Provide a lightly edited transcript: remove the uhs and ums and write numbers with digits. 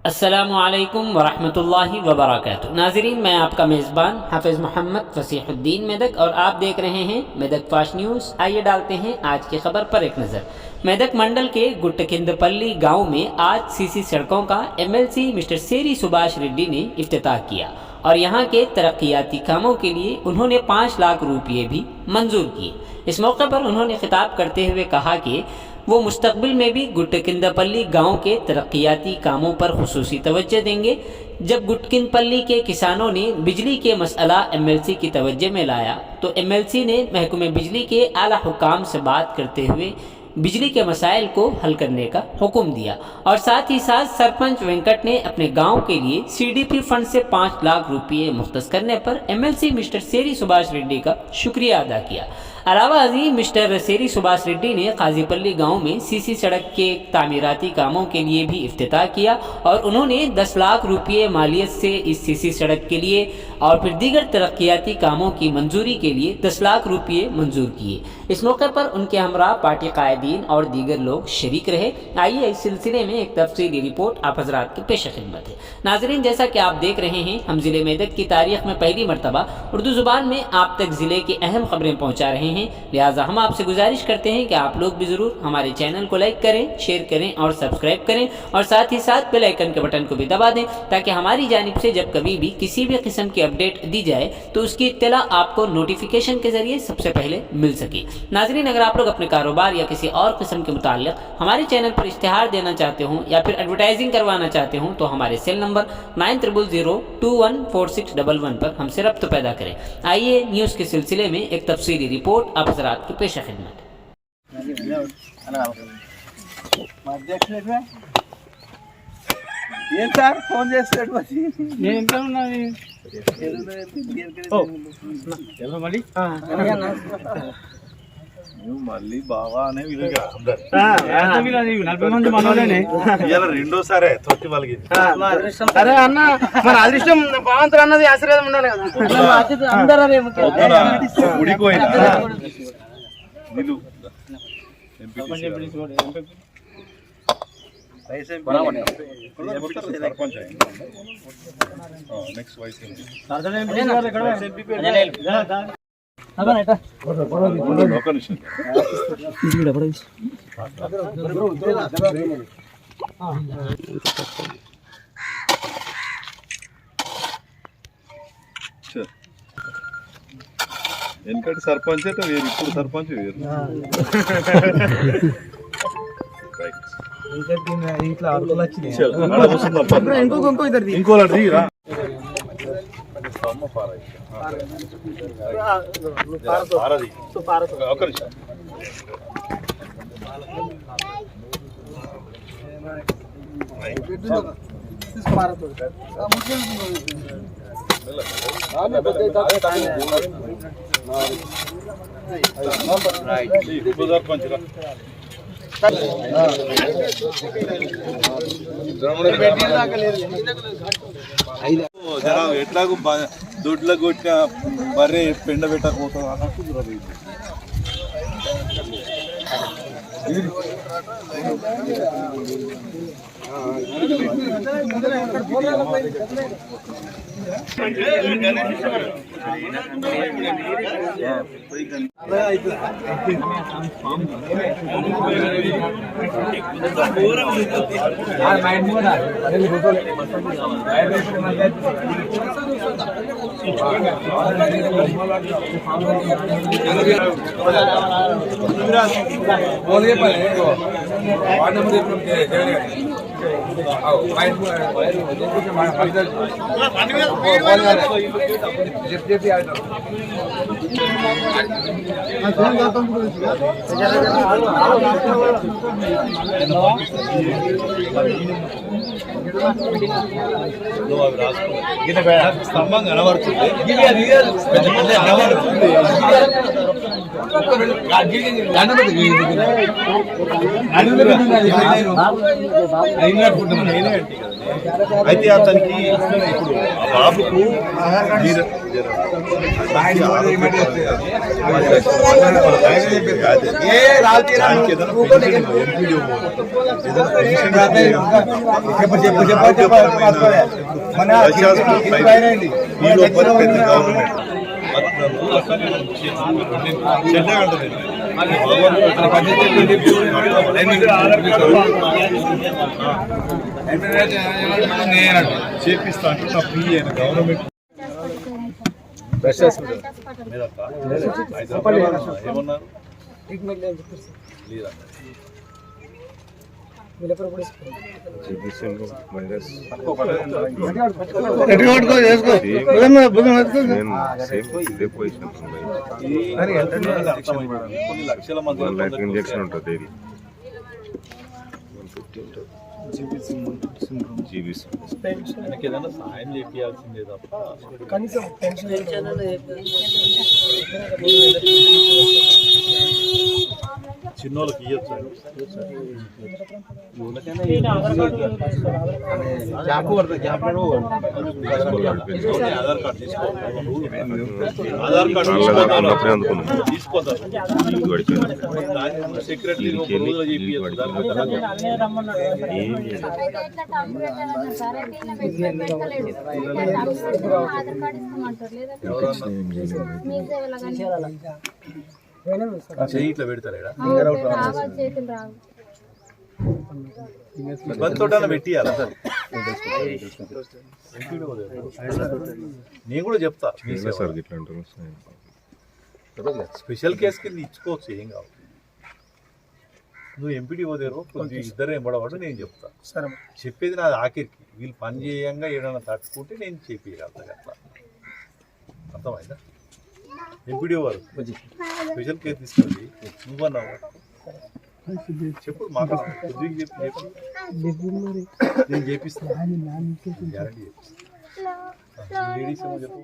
अस्सलामुअलैकुम वरहमतुल्लाहि वबरकातुहू। नाज़रीन, मैं आपका मेज़बान हाफिज़ मोहम्मद फ़सीहुद्दीन मेदक और आप देख रहे हैं मेदक फास्ट न्यूज़। आइए डालते हैं आज की खबर पर एक नज़र। मेदक मंडल के गुट्टकिंदपल्ली गांव में आज सीसी सड़कों का एमएलसी मिस्टर सेरी सुभाष रेड्डी ने इफ्तिताह किया और यहां के तरक्याती कामों के लिए उन्होंने 5 लाख रुपये भी मंजूर किए। इस मौके पर उन्होंने खिताब करते हुए कहा कि वो मुस्तकबिल में भी गुट्टकिंदपल्ली गांव के तरक्याती कामों पर खुसूसी तवज्जो देंगे। जब गुट्टकिंदपल्ली के किसानों ने बिजली के मसला एमएलसी की तवज्जो में लाया तो एमएलसी ने महकमे बिजली के आला हुकाम से बात करते हुए बिजली के मसाइल को हल करने का हुक्म दिया और साथ ही साथ सरपंच वेंकट ने अपने गांव के लिए सीडीपी फंड से 5 लाख रुपये मुख्तस करने पर एमएलसी मिस्टर सेरी सुभाष रेड्डी का शुक्रिया अदा किया। अलावा अजीम मिस्टर सेरी सुभाष रेड्डी ने काजीपल्ली गांव में सीसी सड़क के तामीराती कामों के लिए भी इफ्तिताह किया और उन्होंने 10 लाख रुपये मालियत से इस सीसी सड़क के लिए और फिर दीगर तरक्याती कामों की मंजूरी के लिए 10 लाख रुपये मंजूर किए। इस मौके पर उनके हमरा पार्टी कायदीन और दीगर लोग शरीक रहे। आइए इस सिलसिले में एक तफसीली रिपोर्ट आप हजरात की पेश खिदमत है। नाजरीन, जैसा कि आप देख रहे हैं, हम ज़िले मेदक की तारीख में पहली मरतबा उर्दू ज़ुबान में आप तक ज़िले की अहम खबरें पहुँचा रहे हैं। लिहाजा हम आपसे गुजारिश करते हैं कि आप लोग भी ज़रूर हमारे चैनल को लाइक करें, शेयर करें और सब्सक्राइब करें और साथ ही साथ बेल आइकन के बटन को भी दबा दें ताकि हमारी जानिब से जब कभी भी किसी भी किस्म की अपडेट दी जाए तो उसकी इत्तला आपको नोटिफिकेशन के जरिए सबसे पहले मिल सके। नाज़रीन, अगर आप लोग अपने कारोबार या किसी और किस्म के मुताल्लिक़ हमारे चैनल पर इश्तिहार देना चाहते हों या फिर एडवर्टाइजिंग करवाना चाहते हों तो हमारे सेल नंबर 9000214611 पर हमसे रब्त पैदा करें। आइए न्यूज़ के सिलसिले में एक तफसीली रिपोर्ट आप हज़रात की पेश खिदमत। మళ్ళీ బావా అనే విలుగా రెండోసారి తొట్టి వాళ్ళకి సరే అన్న మన అదృష్టం బాగుంటుంది అన్నది ఆశీర్వాదం ఉండాలి కదా గుడికి పోయినా నిలు సర్పంచ్ నెక్స్ట్ వైస్ వెనకటి సర్పంచ్ అంటే వేరు, ఇప్పుడు సర్పంచ్ వేరు. ఇంకోటి దిగిరా ఒక నిమిషం. సర్పంచ్ ఎట్లాగో దొడ్లో కొట్టిన బర్రె పెండ పెట్టకపోతాం అన్నట్టు స్తంభం కనబడుతుంది. నేనే అయితే అతనికి ఇప్పుడు ఆ బాబుకు మీరు చేపిస్తా అంటే నా పిఏ గవర్నమెంట్ ఏమన్నారు లేదా కొన్ని లక్షల మంది ఇంజక్షన్ ఉంటుంది ఆయనకి ఏదైనా సాయం చేయాల్సిందే తప్ప చిన్నోళ్ళకి ఇవ్వచ్చు ఆధార్ కార్డు తీసుకోవాలి సెక్రటరీ చెయ్యి ఇట్లా పెడతారా ఇబ్బందితో పెట్టియాలా నేను కూడా చెప్తా స్పెషల్ కేసు కింద ఇచ్చుకోవచ్చు ఏం కావాలి నువ్వు ఎంపీడీ పోదేరో కొద్దిగా ఇద్దరు ఎంబడవాడు నేను చెప్తా చెప్పేది నాది ఆఖరికి వీళ్ళు పని చేయంగా ఏదైనా తట్టుకుంటే నేను చెప్పేయగలుగుతా అట్లా అర్థమైందా ఎంపీడీ వారు స్పెషల్ కేసు తీసుకుంది నువ్వన్నావు చెప్పు మాట్లాడు కొద్దిగా చెప్పి నేను చేపిస్తాను గ్యారంటీ చేపిస్తాను లేడీస్ ఏమో చెప్పు